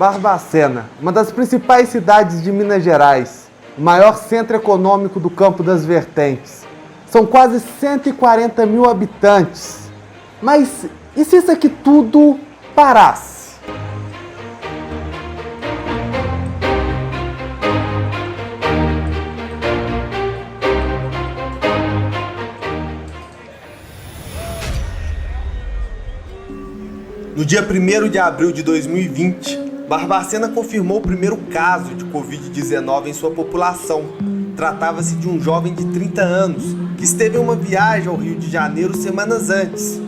Barbacena, uma das principais cidades de Minas Gerais, o maior centro econômico do Campo das Vertentes. São quase 140 mil habitantes. Mas e se isso aqui tudo parasse? No dia 1º de abril de 2020, Barbacena confirmou o primeiro caso de Covid-19 em sua população. Tratava-se de um jovem de 30 anos que esteve em uma viagem ao Rio de Janeiro semanas antes.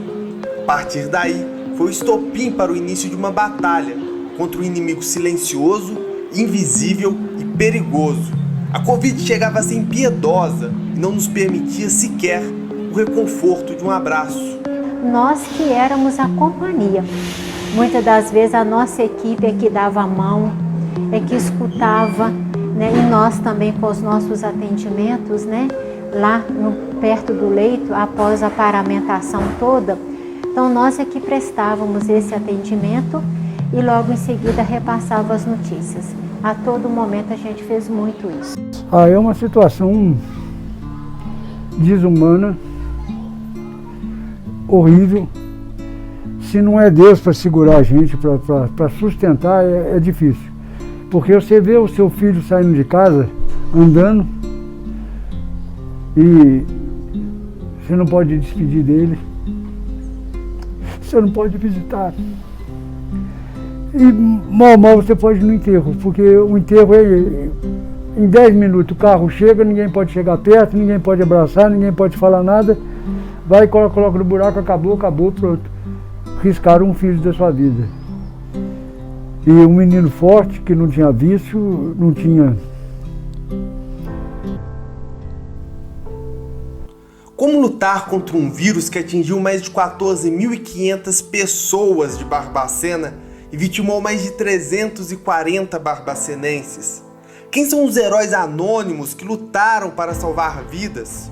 A partir daí, foi o estopim para o início de uma batalha contra um inimigo silencioso, invisível e perigoso. A Covid chegava a ser impiedosa e não nos permitia sequer o reconforto de um abraço. Nós que éramos a companhia. Muitas das vezes a nossa equipe é que dava a mão, é que escutava, né? E nós também com os nossos atendimentos, né? Lá perto do leito, após a paramentação toda. Então nós é que prestávamos esse atendimento e logo em seguida repassava as notícias. A todo momento a gente fez muito isso. É uma situação desumana, horrível. Se não é Deus para segurar a gente, para sustentar, é difícil. Porque você vê o seu filho saindo de casa, andando, e você não pode despedir dele, você não pode visitar. E mal você pode ir no enterro, porque o enterro é em 10 minutos, o carro chega, ninguém pode chegar perto, ninguém pode abraçar, ninguém pode falar nada. Vai, coloca no buraco, acabou, pronto. Riscaram um filho da sua vida. E um menino forte, que não tinha vício, não tinha... Como lutar contra um vírus que atingiu mais de 14.500 pessoas de Barbacena e vitimou mais de 340 barbacenenses? Quem são os heróis anônimos que lutaram para salvar vidas?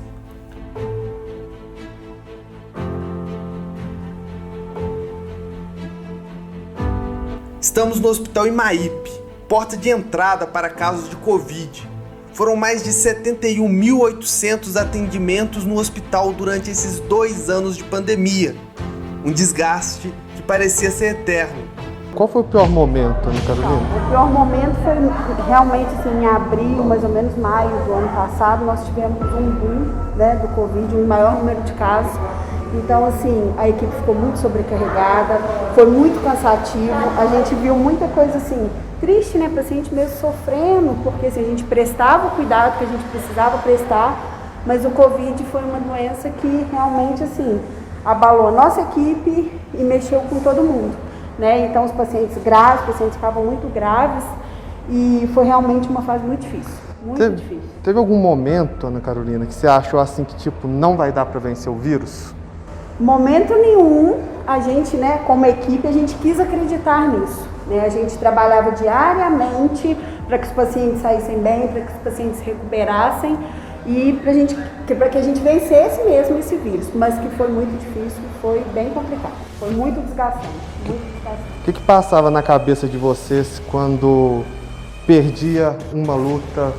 Estamos no Hospital Imaípe, porta de entrada para casos de Covid. Foram mais de 71.800 atendimentos no hospital durante esses 2 anos de pandemia. Um desgaste que parecia ser eterno. Qual foi o pior momento, Ana Carolina? O pior momento foi realmente assim, em abril, mais ou menos maio do ano passado, nós tivemos um boom, né, do Covid, um maior número de casos. Então, assim, a equipe ficou muito sobrecarregada, foi muito cansativo, a gente viu muita coisa, assim, triste, né, paciente mesmo sofrendo, porque assim, a gente prestava o cuidado que a gente precisava prestar, mas o Covid foi uma doença que realmente, assim, abalou a nossa equipe e mexeu com todo mundo, né, então os pacientes graves, os pacientes ficavam muito graves e foi realmente uma fase muito difícil, muito difícil. Teve algum momento, Ana Carolina, que você achou assim que, tipo, não vai dar para vencer o vírus? Momento nenhum, a gente, né, como equipe, a gente quis acreditar nisso. Né? A gente trabalhava diariamente para que os pacientes saíssem bem, para que os pacientes se recuperassem e para que a gente vencesse mesmo esse vírus. Mas que foi muito difícil, foi bem complicado, foi muito desgastante. O que passava na cabeça de vocês quando perdia uma luta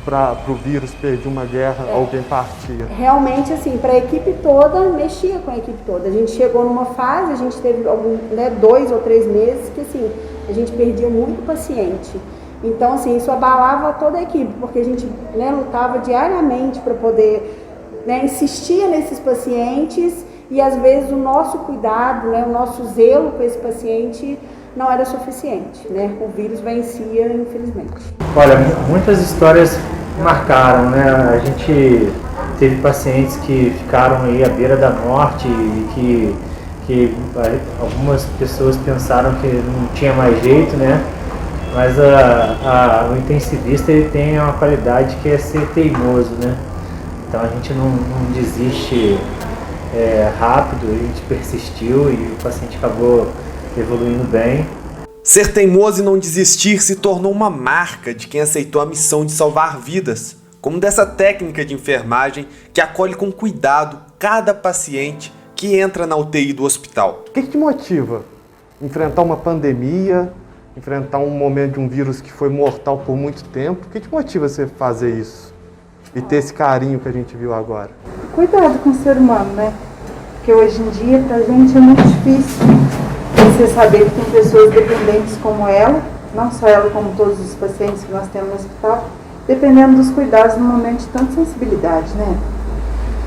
para o vírus, perdia uma guerra, alguém partia? Realmente, assim, para a equipe toda, mexia com a equipe toda. A gente chegou numa fase, a gente teve 2 ou 3 meses que, assim, a gente perdia muito paciente. Então, assim, isso abalava toda a equipe, porque a gente, né, lutava diariamente para poder, né, insistir nesses pacientes e, às vezes, o nosso cuidado, né, o nosso zelo com esse paciente não era suficiente, né? O vírus vencia, infelizmente. Olha, muitas histórias marcaram, né? A gente teve pacientes que ficaram aí à beira da morte e que algumas pessoas pensaram que não tinha mais jeito, né? Mas o intensivista, ele tem uma qualidade que é ser teimoso, né? Então a gente não desiste rápido, a gente persistiu e o paciente acabou evoluindo bem. Ser teimoso e não desistir se tornou uma marca de quem aceitou a missão de salvar vidas, como dessa técnica de enfermagem que acolhe com cuidado cada paciente que entra na UTI do hospital. O que te motiva? Enfrentar uma pandemia, enfrentar um momento de um vírus que foi mortal por muito tempo. O que te motiva você a fazer isso? E ter esse carinho que a gente viu agora? Cuidado com o ser humano, né? Porque hoje em dia, pra gente, é muito difícil você saber que tem pessoas dependentes como ela, não só ela, como todos os pacientes que nós temos no hospital, dependendo dos cuidados num momento de tanta sensibilidade, né?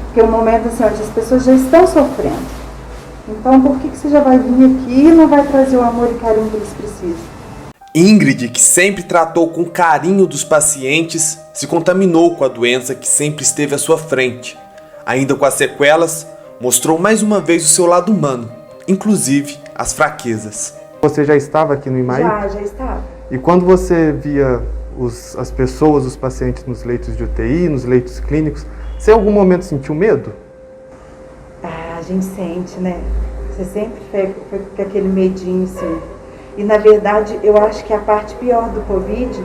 Porque é um momento assim, onde as pessoas já estão sofrendo. Então, por que você já vai vir aqui e não vai trazer o amor e carinho que eles precisam? Ingrid, que sempre tratou com carinho dos pacientes, se contaminou com a doença que sempre esteve à sua frente. Ainda com as sequelas, mostrou mais uma vez o seu lado humano, inclusive as fraquezas. Você já estava aqui no IMAI? Já estava. E quando você via as pessoas, os pacientes nos leitos de UTI, nos leitos clínicos, você em algum momento sentiu medo? A gente sente, né? Você sempre foi com aquele medinho assim. E, na verdade, eu acho que a parte pior do Covid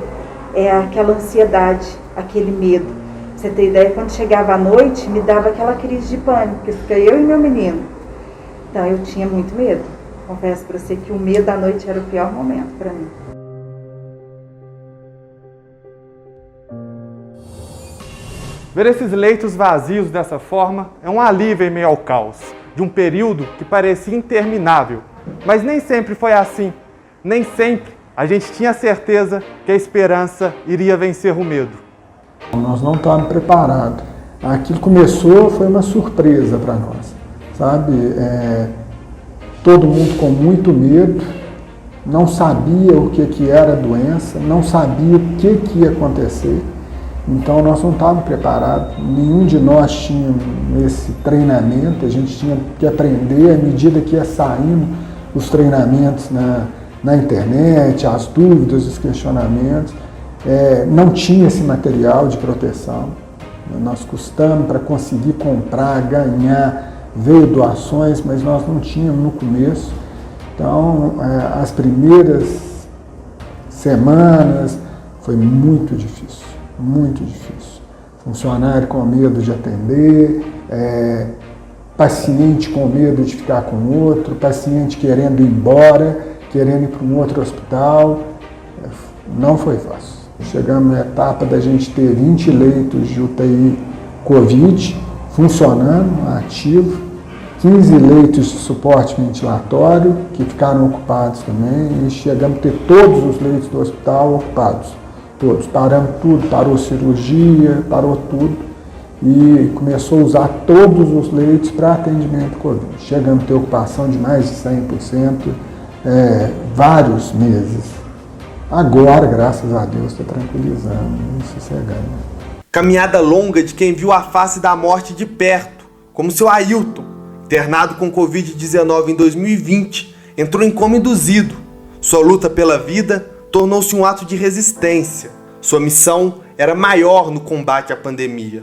é aquela ansiedade, aquele medo. Pra você ter ideia, quando chegava à noite, me dava aquela crise de pânico, porque fica eu e meu menino. Então, eu tinha muito medo. Confesso para você que o medo da noite era o pior momento para mim. Ver esses leitos vazios dessa forma é um alívio em meio ao caos, de um período que parecia interminável. Mas nem sempre foi assim. Nem sempre a gente tinha certeza que a esperança iria vencer o medo. Nós não estávamos preparados. Aquilo começou, foi uma surpresa para nós, sabe? Todo mundo com muito medo, não sabia o que era a doença, não sabia o que ia acontecer. Então nós não estávamos preparados, nenhum de nós tinha esse treinamento, a gente tinha que aprender à medida que ia saindo os treinamentos na internet, as dúvidas, os questionamentos. Não tinha esse material de proteção. Nós custamos para conseguir comprar, ganhar, veio doações, mas nós não tínhamos no começo. Então, as primeiras semanas foi muito difícil, muito difícil. Funcionário com medo de atender, paciente com medo de ficar com outro, paciente querendo ir embora, querendo ir para um outro hospital. Não foi fácil. Chegamos na etapa da gente ter 20 leitos de UTI Covid funcionando, ativo, 15 leitos de suporte ventilatório que ficaram ocupados também, e chegamos a ter todos os leitos do hospital ocupados. Todos. Paramos tudo, parou cirurgia, parou tudo e começou a usar todos os leitos para atendimento Covid. Chegamos a ter ocupação de mais de 100%, vários meses. Agora, graças a Deus, está tranquilizando e sossegando. Caminhada longa de quem viu a face da morte de perto, como seu Ailton, internado com Covid-19 em 2020, entrou em coma induzido. Sua luta pela vida tornou-se um ato de resistência. Sua missão era maior no combate à pandemia.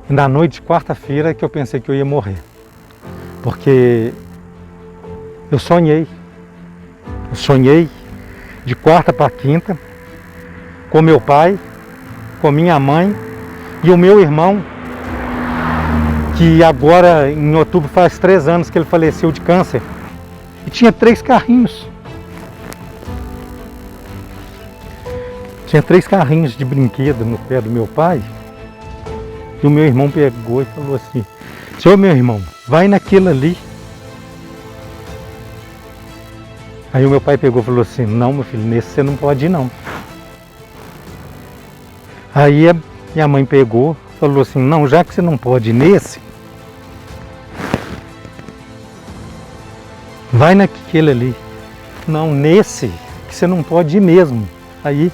Na noite de quarta-feira que eu pensei que eu ia morrer, porque eu sonhei de quarta para quinta, com meu pai, com minha mãe e o meu irmão, que agora em outubro faz 3 anos que ele faleceu de câncer, e tinha 3 carrinhos. Tinha 3 carrinhos de brinquedo no pé do meu pai, e o meu irmão pegou e falou assim: "Senhor, meu irmão, vai naquilo ali." Aí o meu pai pegou e falou assim: "Não, meu filho, nesse você não pode ir não." Aí a minha mãe pegou e falou assim: "Não, já que você não pode ir nesse, vai naquele ali." "Não, nesse que você não pode ir mesmo." Aí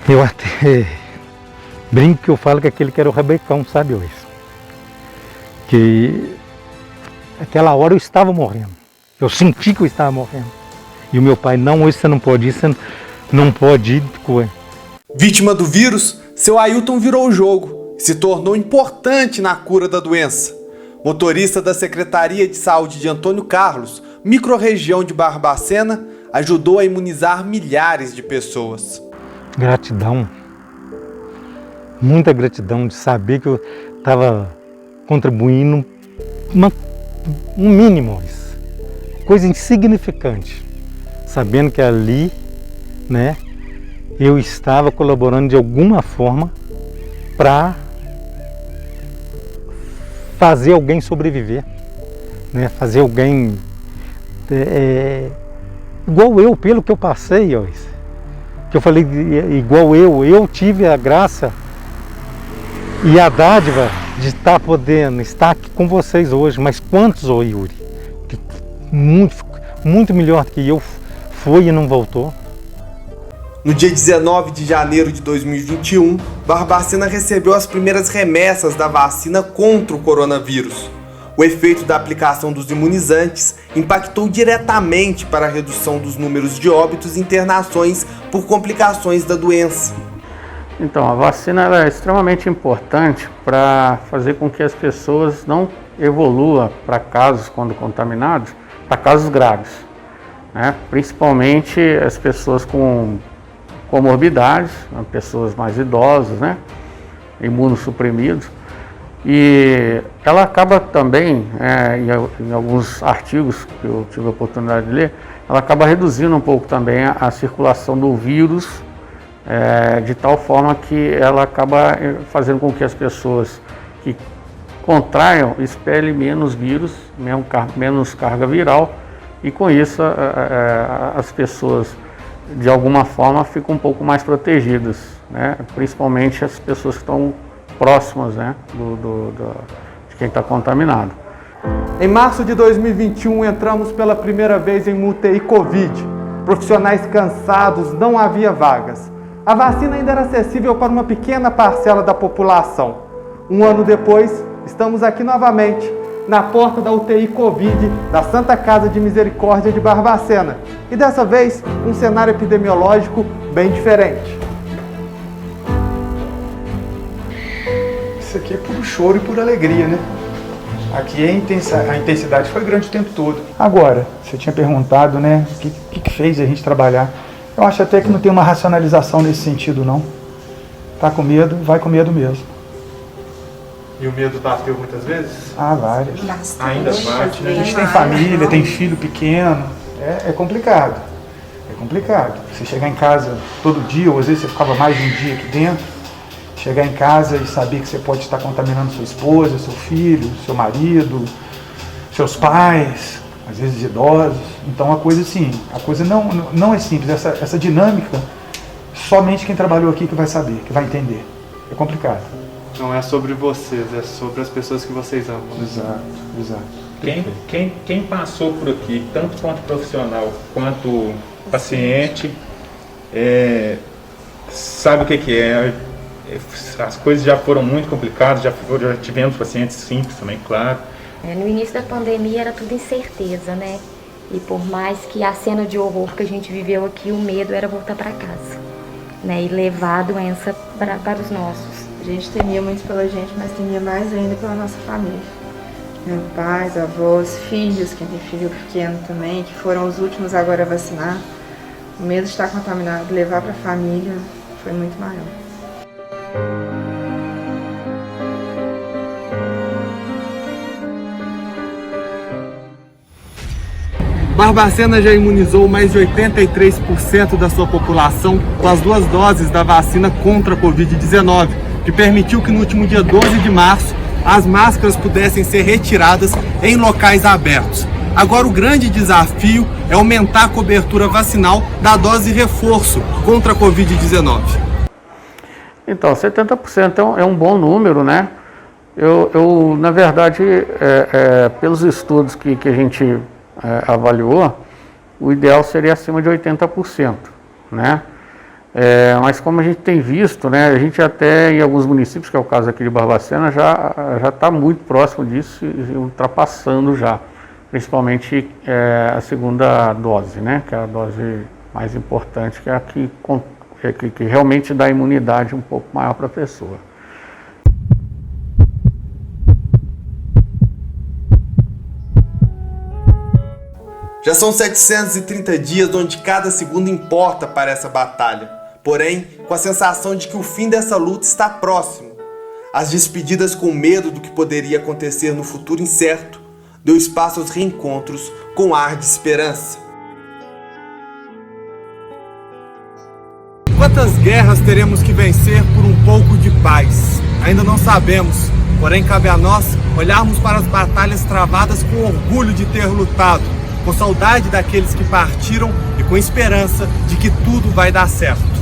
eu até brinco que eu falo que aquele que era o rabecão, sabe, hoje? Que aquela hora eu estava morrendo. Eu senti que eu estava morrendo. E o meu pai: "Não, hoje você não pode ir, você não pode ir." Vítima do vírus, seu Ailton virou o jogo e se tornou importante na cura da doença. Motorista da Secretaria de Saúde de Antônio Carlos, microrregião de Barbacena, ajudou a imunizar milhares de pessoas. Gratidão, muita gratidão de saber que eu estava contribuindo um mínimo, coisa insignificante, sabendo que ali, né, eu estava colaborando de alguma forma para fazer alguém sobreviver, né, fazer alguém igual eu, pelo que eu passei, ó, que eu falei, igual eu tive a graça e a dádiva de estar podendo estar aqui com vocês hoje, mas quantos, ô Yuri, que muito melhor do que eu foi e não voltou. No dia 19 de janeiro de 2021, Barbacena recebeu as primeiras remessas da vacina contra o coronavírus. O efeito da aplicação dos imunizantes impactou diretamente para a redução dos números de óbitos e internações por complicações da doença. Então, a vacina ela é extremamente importante para fazer com que as pessoas não evoluam para casos, quando contaminados, para casos graves, né? Principalmente as pessoas com comorbidades, pessoas mais idosas, né? Imunossuprimidos. E ela acaba também, em alguns artigos que eu tive a oportunidade de ler, ela acaba reduzindo um pouco também a circulação do vírus, de tal forma que ela acaba fazendo com que as pessoas que contraiam expelem menos vírus, menos carga viral, e com isso as pessoas de alguma forma ficam um pouco mais protegidas, né? Principalmente as pessoas que estão próximas, né, de quem está contaminado. Em março de 2021 entramos pela primeira vez em uma UTI Covid. Profissionais cansados, não havia vagas. A vacina ainda era acessível para uma pequena parcela da população. Um ano depois, estamos aqui novamente, na porta da UTI Covid da Santa Casa de Misericórdia de Barbacena. E dessa vez, um cenário epidemiológico bem diferente. Isso aqui é puro choro e pura alegria, né? Aqui a intensidade foi grande o tempo todo. Agora, você tinha perguntado, né, o que fez a gente trabalhar. Eu acho até que não tem uma racionalização nesse sentido, não. Tá com medo, vai com medo mesmo. E o medo bateu muitas vezes? Ah, várias. Ainda bate, né? A gente tem família, tem filho pequeno. É complicado. É complicado. Você chegar em casa todo dia, ou às vezes você ficava mais de um dia aqui dentro, chegar em casa e saber que você pode estar contaminando sua esposa, seu filho, seu marido, seus pais, às vezes idosos. Então a coisa assim, a coisa não é simples. Essa dinâmica, somente quem trabalhou aqui que vai saber, que vai entender. É complicado. Não é sobre vocês, é sobre as pessoas que vocês amam. Exato. Quem passou por aqui, tanto quanto profissional quanto paciente, sabe o que é. As coisas já foram muito complicadas, já tivemos pacientes simples também, claro. No início da pandemia era tudo incerteza, né? E por mais que a cena de horror que a gente viveu aqui, o medo era voltar para casa, né? E levar a doença para os nossos. A gente temia muito pela gente, mas temia mais ainda pela nossa família. Pais, avós, filhos, quem tem filho pequeno também, que foram os últimos agora a vacinar. O medo de estar contaminado, levar para a família, foi muito maior. Barbacena já imunizou mais de 83% da sua população com as 2 doses da vacina contra a Covid-19, que permitiu que no último dia 12 de março as máscaras pudessem ser retiradas em locais abertos. Agora o grande desafio é aumentar a cobertura vacinal da dose reforço contra a Covid-19. Então, 70% é um bom número, né? Eu na verdade, pelos estudos que a gente avaliou, o ideal seria acima de 80%, né? Mas como a gente tem visto, né, a gente até em alguns municípios, que é o caso aqui de Barbacena, já está muito próximo disso e ultrapassando já, principalmente a segunda dose, né, que é a dose mais importante, que é a que realmente dá imunidade um pouco maior para a pessoa. Já são 730 dias onde cada segundo importa para essa batalha. Porém, com a sensação de que o fim dessa luta está próximo. As despedidas com medo do que poderia acontecer no futuro incerto, deu espaço aos reencontros com ar de esperança. Quantas guerras teremos que vencer por um pouco de paz? Ainda não sabemos, porém cabe a nós olharmos para as batalhas travadas com orgulho de ter lutado, com saudade daqueles que partiram e com esperança de que tudo vai dar certo.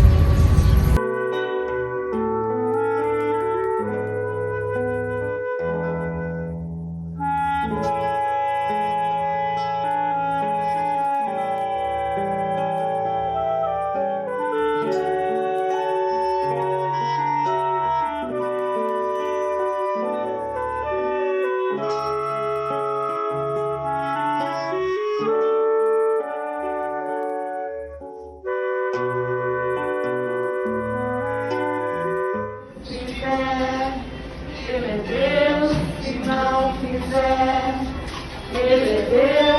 Ele é Deus, se não fizer, Ele é Deus.